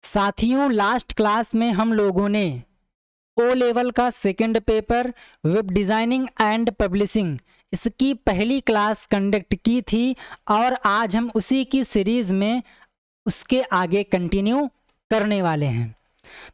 साथियों, last class में हम लोगों ने ओ लेवल का second paper web designing and publishing इसकी पहली क्लास कंडक्ट की थी और आज हम उसी की सीरीज़ में उसके आगे कंटिन्यू करने वाले हैं।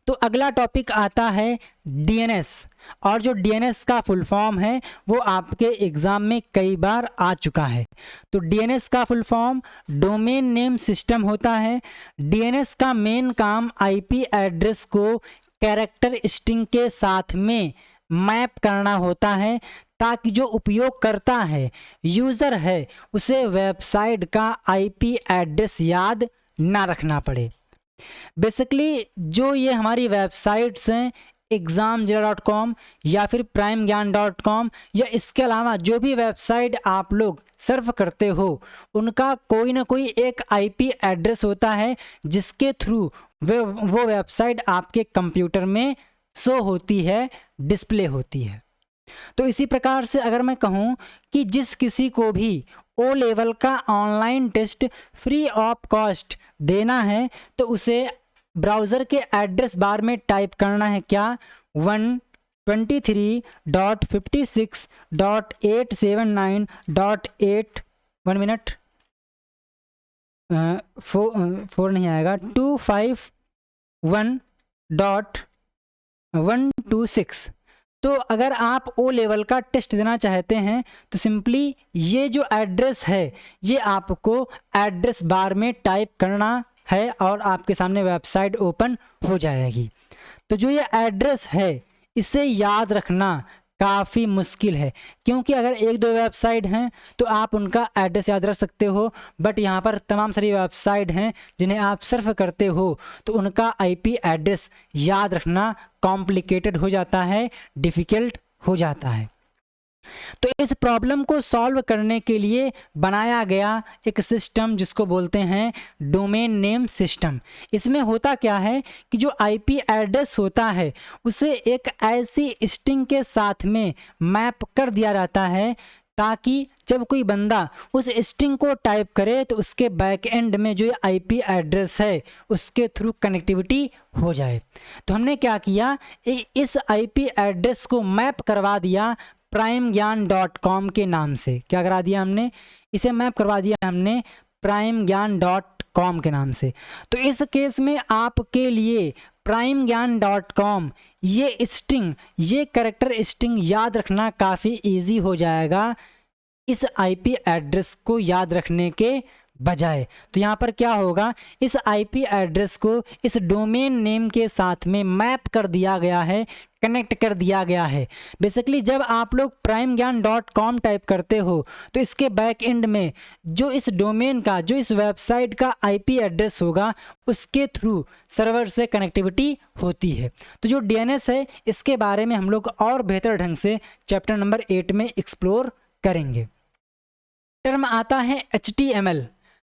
तो अगला टॉपिक आता है डीएनएस, और जो डीएनएस का फुल फॉर्म है वो आपके एग्ज़ाम में कई बार आ चुका है। तो डीएनएस का full form domain name system होता है। डीएनएस का मेन काम आईपी एड्रेस को कैरेक्टर स्ट्रिंग के साथ में मैप करना होता है ताकि जो उपयोगकर्ता है, यूज़र है, उसे वेबसाइट का आईपी एड्रेस याद ना रखना पड़े। बेसिकली जो ये हमारी वेबसाइट्स हैं examzilla.com या फिर primegyan.com या इसके अलावा जो भी वेबसाइट आप लोग सर्फ करते हो, उनका कोई ना कोई एक आईपी एड्रेस होता है जिसके थ्रू वो वेबसाइट आपके कंप्यूटर में शो होती है, डिस्प्ले होती है। तो इसी प्रकार से अगर मैं कहूँ कि जिस किसी को भी ओ लेवल का online test free of cost देना है तो उसे ब्राउज़र के एड्रेस बार में टाइप करना है क्या, 123.56.879.8 1 मिनट 4 नहीं आएगा 251.126। तो अगर आप ओ लेवल का टेस्ट देना चाहते हैं तो सिंपली ये जो एड्रेस है ये आपको एड्रेस बार में टाइप करना है और आपके सामने वेबसाइट ओपन हो जाएगी। तो जो ये एड्रेस है इसे याद रखना काफ़ी मुश्किल है, क्योंकि अगर एक दो वेबसाइट हैं तो आप उनका एड्रेस याद रख सकते हो, बट यहाँ पर तमाम सारी वेबसाइट हैं जिन्हें आप सर्फ करते हो तो उनका आईपी एड्रेस याद रखना कॉम्प्लिकेटेड हो जाता है, डिफ़िकल्ट हो जाता है। तो इस प्रॉब्लम को सॉल्व करने के लिए बनाया गया एक सिस्टम जिसको बोलते हैं डोमेन नेम सिस्टम। इसमें होता क्या है कि जो आईपी एड्रेस होता है उसे एक ऐसी स्ट्रिंग के साथ में मैप कर दिया जाता है ताकि जब कोई बंदा उस स्ट्रिंग को टाइप करे तो उसके बैक एंड में जो आईपी एड्रेस है उसके थ्रू कनेक्टिविटी हो जाए। तो हमने क्या किया, इस आईपी एड्रेस को मैप करवा दिया primegyan.com के नाम से। क्या करा दिया हमने, इसे मैप करवा दिया हमने primegyan.com के नाम से। तो इस केस में आपके लिए primegyan.com ये स्ट्रिंग, ये कैरेक्टर स्ट्रिंग याद रखना काफ़ी इजी हो जाएगा इस आईपी एड्रेस को याद रखने के बजाय। तो यहाँ पर क्या होगा, इस आईपी एड्रेस को इस डोमेन नेम के साथ में मैप कर दिया गया है, कनेक्ट कर दिया गया है। बेसिकली जब आप लोग primegyan.com टाइप करते हो तो इसके बैक एंड में जो इस डोमेन का, जो इस वेबसाइट का आईपी एड्रेस होगा उसके थ्रू सर्वर से कनेक्टिविटी होती है। तो जो डीएनएस है इसके बारे में हम लोग और बेहतर ढंग से चैप्टर नंबर 8 में एक्सप्लोर करेंगे। टर्म आता है HTML।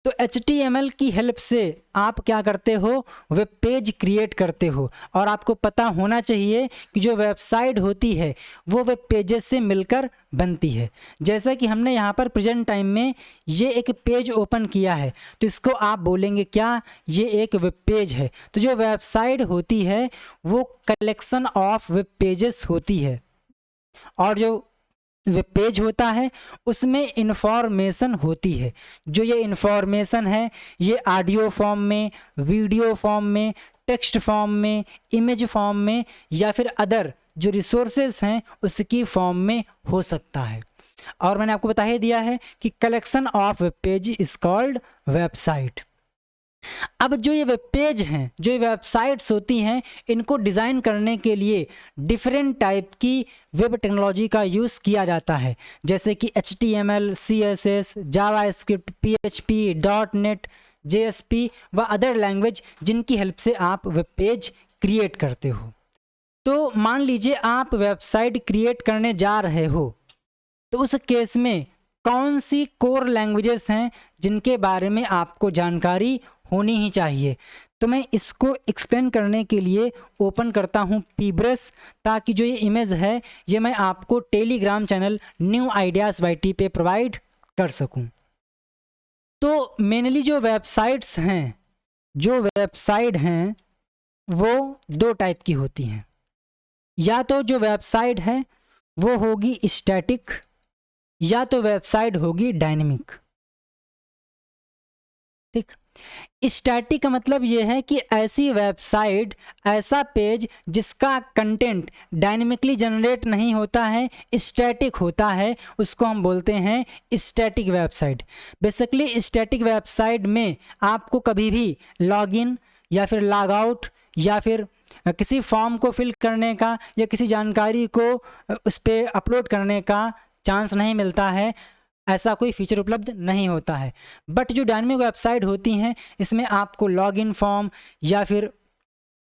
तो HTML की हेल्प से आप क्या करते हो, वेब पेज क्रिएट करते हो, और आपको पता होना चाहिए कि जो वेबसाइट होती है वो वेब पेजेस से मिलकर बनती है। जैसा कि हमने यहाँ पर प्रेजेंट टाइम में ये एक पेज ओपन किया है तो इसको आप बोलेंगे क्या, ये एक वेब पेज है। तो जो वेबसाइट होती है वो कलेक्शन ऑफ वेब पेजेस होती है, और जो वेब पेज होता है उसमें इंफॉर्मेशन होती है। जो ये इंफॉर्मेशन है ये ऑडियो फॉर्म में, वीडियो फॉर्म में, टेक्स्ट फॉर्म में, इमेज फॉर्म में या फिर अदर जो रिसोर्सेज हैं उसकी फॉर्म में हो सकता है। और मैंने आपको बता ही दिया है कि collection of web page is called website. अब जो ये वेब पेज हैं, जो ये वेबसाइट्स होती हैं, इनको डिज़ाइन करने के लिए डिफरेंट टाइप की वेब टेक्नोलॉजी का यूज़ किया जाता है, जैसे कि HTML, CSS, JavaScript, PHP, .NET, JSP व अदर लैंग्वेज जिनकी हेल्प से आप वेब पेज क्रिएट करते हो। तो मान लीजिए आप वेबसाइट क्रिएट करने जा रहे हो, तो उस केस में कौन सी कोर लैंग्वेजेस हैं जिनके बारे में आपको जानकारी होनी ही चाहिए। तो मैं इसको एक्सप्लेन करने के लिए ओपन करता हूँ पीब्रश, ताकि जो ये इमेज है ये मैं आपको Telegram channel new ideas YT पे प्रोवाइड कर सकूँ। तो मेनली जो वेबसाइट्स हैं, जो वेबसाइट हैं वो दो टाइप की होती हैं। या तो जो वेबसाइट है वो होगी स्टैटिक, या तो वेबसाइट होगी डायनेमिक। ठीक, स्टैटिक का मतलब ये है कि ऐसी वेबसाइट, ऐसा पेज जिसका कंटेंट डायनेमिकली जनरेट नहीं होता है, स्टैटिक होता है, उसको हम बोलते हैं static website. Basically static website में आपको कभी भी लॉगिन या फिर लॉग आउट या फिर किसी फॉर्म को फिल करने का या किसी जानकारी को उस पर अपलोड करने का चांस नहीं मिलता है, ऐसा कोई फीचर उपलब्ध नहीं होता है। बट जो डायनेमिक वेबसाइट होती हैं इसमें आपको लॉगिन फॉर्म या फिर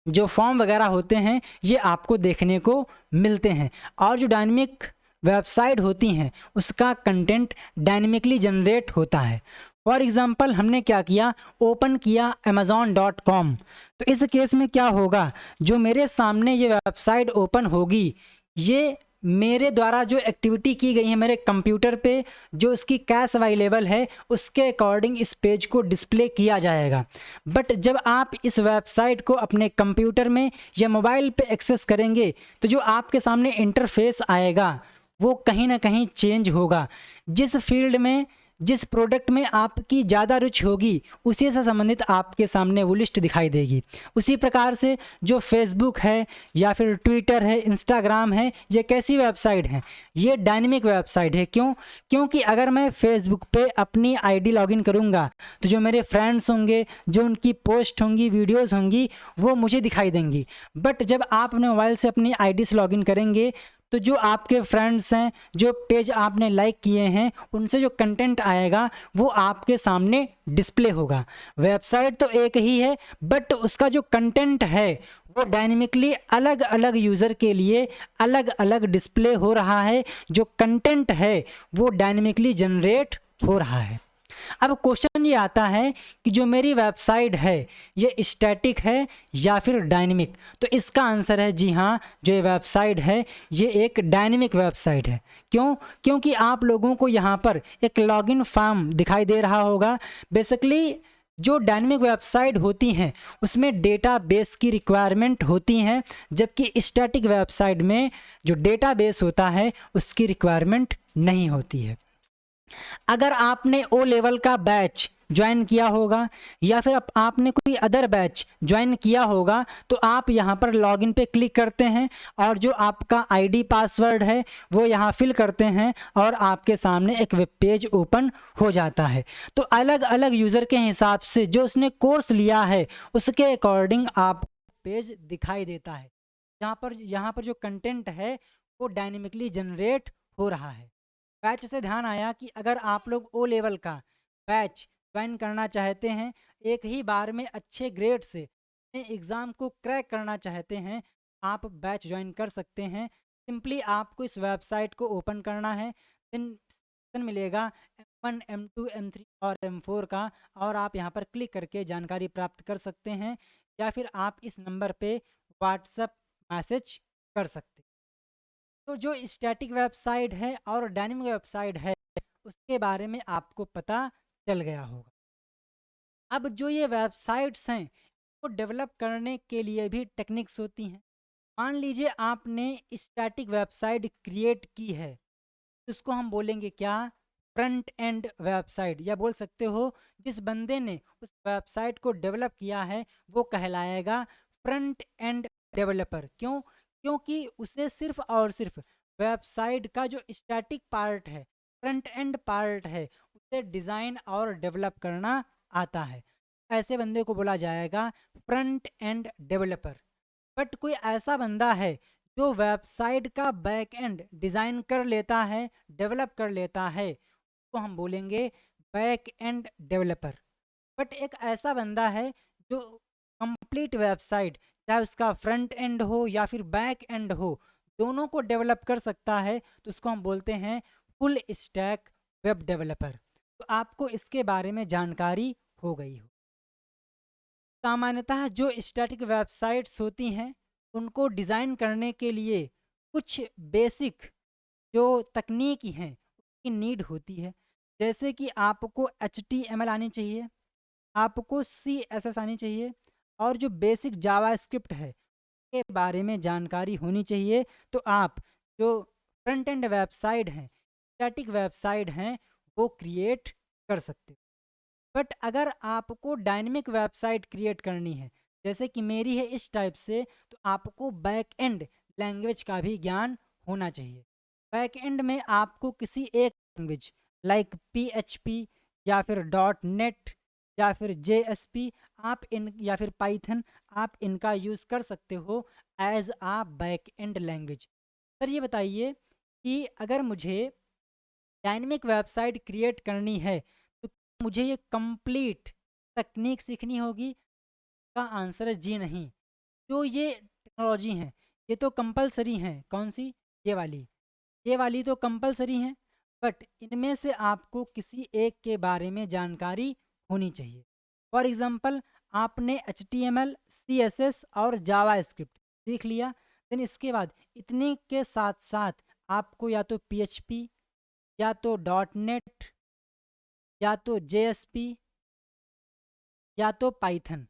जो फॉर्म वगैरह होते हैं ये आपको देखने को मिलते हैं। और जो डायनेमिक वेबसाइट होती हैं उसका कंटेंट डायनेमिकली जनरेट होता है। फॉर एग्ज़ाम्पल हमने क्या किया, ओपन किया amazon.com, तो इस केस में क्या होगा, जो मेरे सामने ये वेबसाइट ओपन होगी, ये मेरे द्वारा जो एक्टिविटी की गई है मेरे कंप्यूटर पे, जो उसकी कैश अवेलेबल है उसके अकॉर्डिंग इस पेज को डिस्प्ले किया जाएगा। बट जब आप इस वेबसाइट को अपने कंप्यूटर में या मोबाइल पे एक्सेस करेंगे तो जो आपके सामने इंटरफेस आएगा वो कहीं ना कहीं चेंज होगा। जिस फील्ड में, जिस प्रोडक्ट में आपकी ज़्यादा रुचि होगी उसी से संबंधित आपके सामने वो लिस्ट दिखाई देगी। उसी प्रकार से जो फेसबुक है या फिर ट्विटर है, इंस्टाग्राम है, ये कैसी वेबसाइट है, ये डायनेमिक वेबसाइट है। क्यों? क्योंकि अगर मैं फेसबुक पे अपनी आईडी लॉगिन करूँगा तो जो मेरे फ्रेंड्स होंगे, जो उनकी पोस्ट होंगी, वीडियोज़ होंगी, वो मुझे दिखाई देंगी। बट जब आप अपने मोबाइल से अपनी आईडी से लॉगिन करेंगे तो जो आपके फ्रेंड्स हैं, जो पेज आपने लाइक किए हैं, उनसे जो कंटेंट आएगा वो आपके सामने डिस्प्ले होगा। वेबसाइट तो एक ही है बट उसका जो कंटेंट है वो डायनेमिकली अलग अलग यूज़र के लिए अलग अलग डिस्प्ले हो रहा है। जो कंटेंट है वो डायनेमिकली जनरेट हो रहा है। अब क्वेश्चन ये आता है कि जो मेरी वेबसाइट है ये स्टैटिक है या फिर डायनेमिक, तो इसका आंसर है जी हाँ, जो ये वेबसाइट है ये एक डायनेमिक वेबसाइट है। क्यों? क्योंकि आप लोगों को यहाँ पर एक लॉगिन फॉर्म दिखाई दे रहा होगा। बेसिकली जो डायनेमिक वेबसाइट होती हैं उसमें डेटाबेस की रिक्वायरमेंट होती हैं, जबकि स्टैटिक वेबसाइट में जो डेटाबेस होता है उसकी रिक्वायरमेंट नहीं होती है। अगर आपने ओ लेवल का बैच ज्वाइन किया होगा या फिर आपने कोई अदर बैच ज्वाइन किया होगा तो आप यहाँ पर लॉगिन पे क्लिक करते हैं और जो आपका आईडी पासवर्ड है वो यहाँ फिल करते हैं और आपके सामने एक वेब पेज ओपन हो जाता है। तो अलग अलग यूज़र के हिसाब से जो उसने कोर्स लिया है उसके अकॉर्डिंग आप पेज दिखाई देता है। यहाँ पर जो कंटेंट है वो डायनेमिकली जनरेट हो रहा है। बैच से ध्यान आया कि अगर आप लोग ओ लेवल का बैच ज्वाइन करना चाहते हैं, एक ही बार में अच्छे ग्रेड से एग्ज़ाम को क्रैक करना चाहते हैं, आप बैच ज्वाइन कर सकते हैं। सिंपली आपको इस वेबसाइट को ओपन करना है, देन सेक्शन मिलेगा M1, M2, M3 और M4 का, और आप यहाँ पर क्लिक करके जानकारी प्राप्त कर सकते हैं या फिर आप इस नंबर पे व्हाट्सएप मैसेज कर सकते हैं। तो जो स्टैटिक वेबसाइट है और डायनेमिक वेबसाइट है उसके बारे में आपको पता चल गया होगा। अब जो ये वेबसाइट्स हैं वो डेवलप करने के लिए भी टेक्निक्स होती हैं। मान लीजिए आपने स्टैटिक वेबसाइट क्रिएट की है, तो उसको हम बोलेंगे क्या, फ्रंट एंड वेबसाइट, या बोल सकते हो जिस बंदे ने उस वेबसाइट को डेवलप किया है वो कहलाएगा फ्रंट एंड डेवलपर। क्यों? क्योंकि उसे सिर्फ और सिर्फ वेबसाइट का जो स्टैटिक पार्ट है, फ्रंट एंड पार्ट है, उसे डिज़ाइन और डेवलप करना आता है। ऐसे बंदे को बोला जाएगा फ्रंट एंड डेवलपर। बट कोई ऐसा बंदा है जो वेबसाइट का बैक एंड डिज़ाइन कर लेता है, डेवलप कर लेता है, तो हम बोलेंगे बैक एंड डेवलपर। बट एक ऐसा बंदा है जो कंप्लीट वेबसाइट, चाहे उसका फ्रंट एंड हो या फिर बैक एंड हो, दोनों को डेवलप कर सकता है, तो उसको हम बोलते हैं फुल स्टैक वेब डेवलपर। तो आपको इसके बारे में जानकारी हो गई हो। सामान्यतः जो स्टैटिक वेबसाइट्स होती हैं उनको डिज़ाइन करने के लिए कुछ बेसिक जो तकनीक हैं उसकी नीड होती है। जैसे कि आपको HTML आनी चाहिए, आपको CSS आनी चाहिए, और जो बेसिक जावास्क्रिप्ट है के बारे में जानकारी होनी चाहिए, तो आप जो फ्रंट एंड वेबसाइट हैं, स्टैटिक वेबसाइट हैं, वो क्रिएट कर सकते हो। बट अगर आपको डायनेमिक वेबसाइट क्रिएट करनी है, जैसे कि मेरी है इस टाइप से, तो आपको बैक एंड लैंग्वेज का भी ज्ञान होना चाहिए। बैक एंड में आपको किसी एक लैंग्वेज लाइक PHP या फिर .NET या फिर JSP, आप इन या फिर पाइथन, आप इनका यूज़ कर सकते हो as a back end language. Sir ये बताइए कि अगर मुझे डायनेमिक वेबसाइट क्रिएट करनी है तो मुझे ये कंप्लीट तकनीक सीखनी होगी? का आंसर है जी नहीं। जो ये टेक्नोलॉजी हैं ये तो कंपलसरी हैं। कौन सी? ये वाली तो कंपलसरी हैं, बट इनमें से आपको किसी एक के बारे में जानकारी होनी चाहिए। फॉर एग्जांपल, आपने HTML, CSS और जावा स्क्रिप्ट सीख लिया, देन इसके बाद इतने के साथ साथ आपको या तो PHP या तो .NET या तो JSP या तो पाइथन,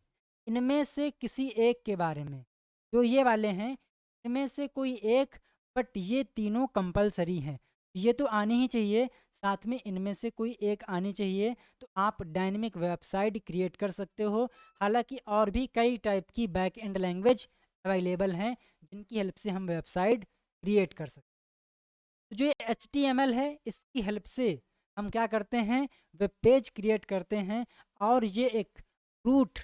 इनमें से किसी एक के बारे में, जो ये वाले हैं इनमें से कोई एक, बट ये तीनों कंपलसरी हैं, ये तो आनी ही चाहिए, साथ में इनमें से कोई एक आनी चाहिए, तो आप डायनेमिक वेबसाइट क्रिएट कर सकते हो। हालांकि और भी कई टाइप की बैक एंड लैंग्वेज अवेलेबल हैं जिनकी हेल्प से हम वेबसाइट क्रिएट कर सकते हैं। तो जो ये HTML है इसकी हेल्प से हम क्या करते हैं, वेब पेज क्रिएट करते हैं, और ये एक रूट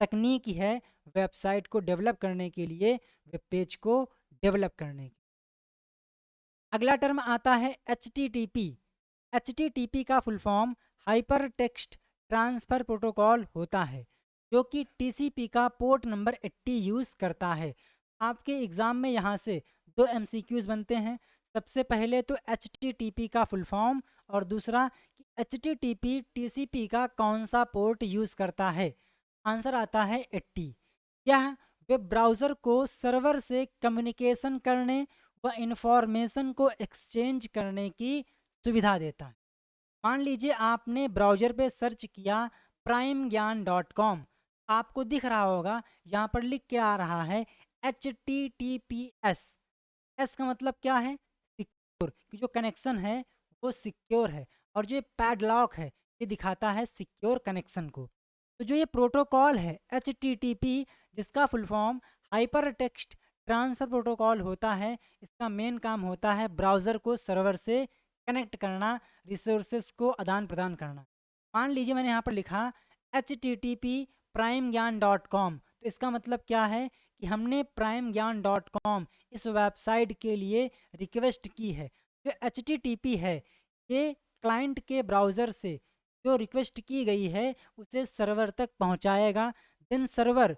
तकनीक है वेबसाइट को डेवलप करने के लिए, वेब पेज को डेवलप करने की। अगला टर्म आता है HTTP। HTTP का full form hyper text transfer protocol होता है, जो कि TCP का पोर्ट नंबर 80 यूज़ करता है। आपके एग्ज़ाम में यहाँ से 2 MCQs बनते हैं। सबसे पहले तो HTTP का फुल फॉर्म, और दूसरा कि HTTP TCP का कौन सा पोर्ट यूज़ करता है। आंसर आता है 80। यह वेब ब्राउज़र को सर्वर से कम्युनिकेशन करने व इंफॉर्मेशन को एक्सचेंज करने की सुविधा देता है। मान लीजिए आपने ब्राउज़र पे सर्च किया primegyan.com, आपको दिख रहा होगा यहाँ पर लिख के आ रहा है HTTPS। एस का मतलब क्या है? सिक्योर, कि जो कनेक्शन है वो सिक्योर है, और जो ये पैडलॉक है ये दिखाता है सिक्योर कनेक्शन को। तो जो ये प्रोटोकॉल है HTTP, जिसका full form hyper text transfer protocol होता है, इसका मेन काम होता है ब्राउज़र को सर्वर से कनेक्ट करना, रिसोर्सेज को आदान प्रदान करना। मान लीजिए मैंने यहाँ पर लिखा HTTP primegyan.com, तो इसका मतलब क्या है कि हमने primegyan.com इस वेबसाइट के लिए रिक्वेस्ट की है। जो HTTP है ये क्लाइंट के ब्राउज़र से जो रिक्वेस्ट की गई है उसे सर्वर तक पहुंचाएगा। देन सर्वर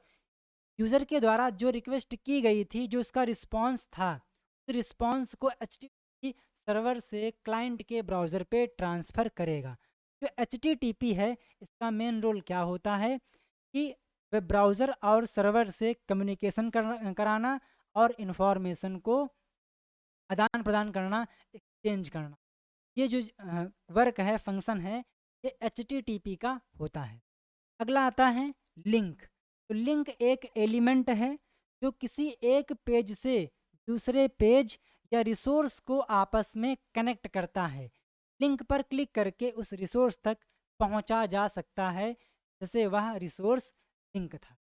यूज़र के द्वारा जो रिक्वेस्ट की गई थी, जो उसका रिस्पॉन्स था, उस रिस्पॉन्स को HTTP सर्वर से क्लाइंट के ब्राउज़र पे ट्रांसफ़र करेगा। जो HTTP है इसका मेन रोल क्या होता है कि वेब ब्राउज़र और सर्वर से कम्युनिकेशन कराना और इन्फॉर्मेशन को आदान प्रदान करना, एक्सचेंज करना। ये जो वर्क है, फंक्शन है, ये HTTP का होता है। अगला आता है लिंक। तो लिंक एक एलिमेंट है जो किसी एक पेज से दूसरे पेज या रिसोर्स को आपस में कनेक्ट करता है। लिंक पर क्लिक करके उस रिसोर्स तक पहुंचा जा सकता है, जैसे वह रिसोर्स लिंक था।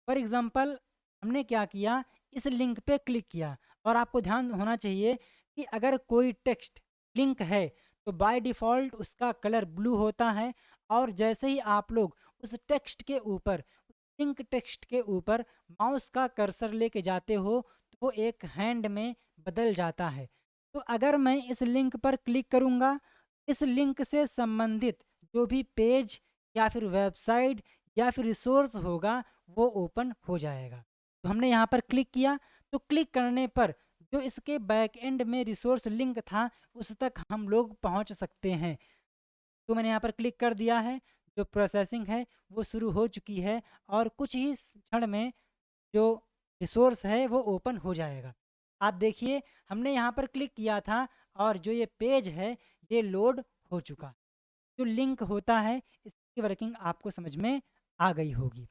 फॉर एग्ज़ाम्पल, हमने क्या किया, इस लिंक पे क्लिक किया, और आपको ध्यान होना चाहिए कि अगर कोई टेक्स्ट लिंक है तो बाय डिफ़ॉल्ट उसका कलर ब्लू होता है, और जैसे ही आप लोग उस टेक्स्ट के ऊपर, लिंक टेक्स्ट के ऊपर माउस का कर्सर लेके जाते हो तो वो एक हैंड में बदल जाता है। तो अगर मैं इस लिंक पर क्लिक करूँगा, इस लिंक से संबंधित जो भी पेज या फिर वेबसाइट या फिर रिसोर्स होगा वो ओपन हो जाएगा। तो हमने यहाँ पर क्लिक किया, तो क्लिक करने पर जो इसके बैक एंड में रिसोर्स लिंक था उस तक हम लोग पहुँच सकते हैं। तो मैंने यहाँ पर क्लिक कर दिया है, जो प्रोसेसिंग है वो शुरू हो चुकी है, और कुछ ही क्षण में जो रिसोर्स है वो ओपन हो जाएगा। आप देखिए हमने यहाँ पर क्लिक किया था और जो ये पेज है ये लोड हो चुका। जो लिंक होता है इसकी वर्किंग आपको समझ में आ गई होगी।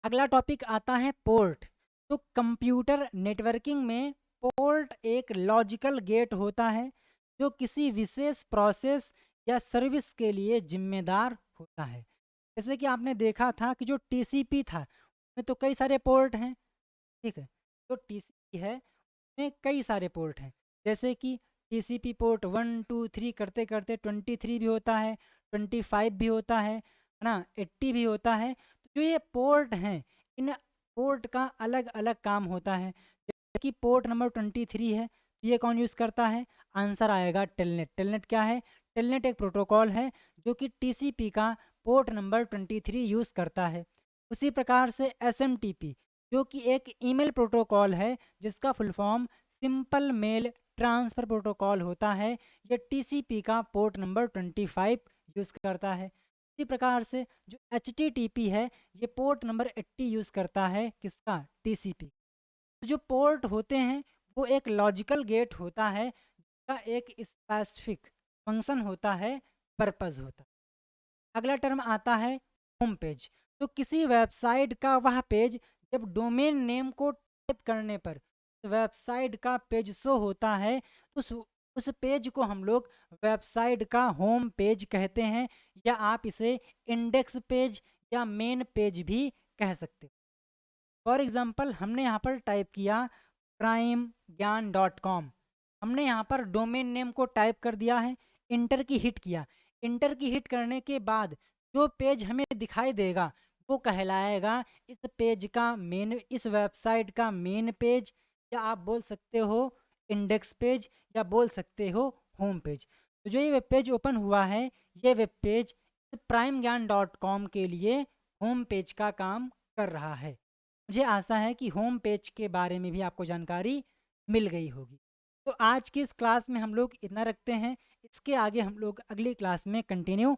अगला टॉपिक आता है पोर्ट। तो कंप्यूटर नेटवर्किंग में पोर्ट एक लॉजिकल गेट होता है जो किसी विशेष प्रोसेस या सर्विस के लिए जिम्मेदार होता है। जैसे कि आपने देखा था कि जो टीसीपी था उसमें तो कई सारे पोर्ट हैं, ठीक है। जो टीसीपी है उसमें कई सारे पोर्ट हैं, जैसे कि टीसीपी पोर्ट 1 2 3 करते करते 23 भी होता है, 25 भी होता है ना, 80 भी होता है। तो जो ये पोर्ट हैं, इन पोर्ट का अलग अलग काम होता है। जैसे कि पोर्ट नंबर 23 है, तो ये कौन यूज़ करता है? आंसर आएगा टेलनेट। टेलनेट क्या है? टेलनेट एक प्रोटोकॉल है जो कि टीसीपी का पोर्ट नंबर 23 यूज़ करता है। उसी प्रकार से एसएमटीपी जो कि एक ईमेल प्रोटोकॉल है जिसका full form simple mail transfer protocol होता है, ये टीसीपी का पोर्ट नंबर 25 यूज़ करता है। इसी प्रकार से जो एचटीटीपी है ये पोर्ट नंबर 80 यूज़ करता है, किसका? टीसीपी। तो जो पोर्ट होते हैं वो एक लॉजिकल गेट होता है जिसका एक स्पेसिफिक फंक्शन होता है, पर्पस होता है। अगला टर्म आता है होम पेज। तो किसी वेबसाइट का वह पेज जब डोमेन नेम को टाइप करने पर वेबसाइट का पेज शो होता है, उस पेज को हम लोग वेबसाइट का होम पेज कहते हैं, या आप इसे इंडेक्स पेज या मेन पेज भी कह सकते हो। फॉर एग्जांपल हमने यहाँ पर टाइप किया primegyan.com, हमने यहाँ पर डोमेन नेम को टाइप कर दिया है, इंटर की हिट किया। इंटर की हिट करने के बाद जो पेज हमें दिखाई देगा वो कहलाएगा इस पेज का मेन, इस वेबसाइट का मेन पेज, या आप बोल सकते हो इंडेक्स पेज, या बोल सकते हो होम पेज। तो जो ये वेब पेज ओपन हुआ है, ये वेब पेज primegyan.com के लिए होम पेज का काम कर रहा है। मुझे आशा है कि होम पेज के बारे में भी आपको जानकारी मिल गई होगी। तो आज की इस क्लास में हम लोग इतना रखते हैं, इसके आगे हम लोग अगली क्लास में कंटिन्यू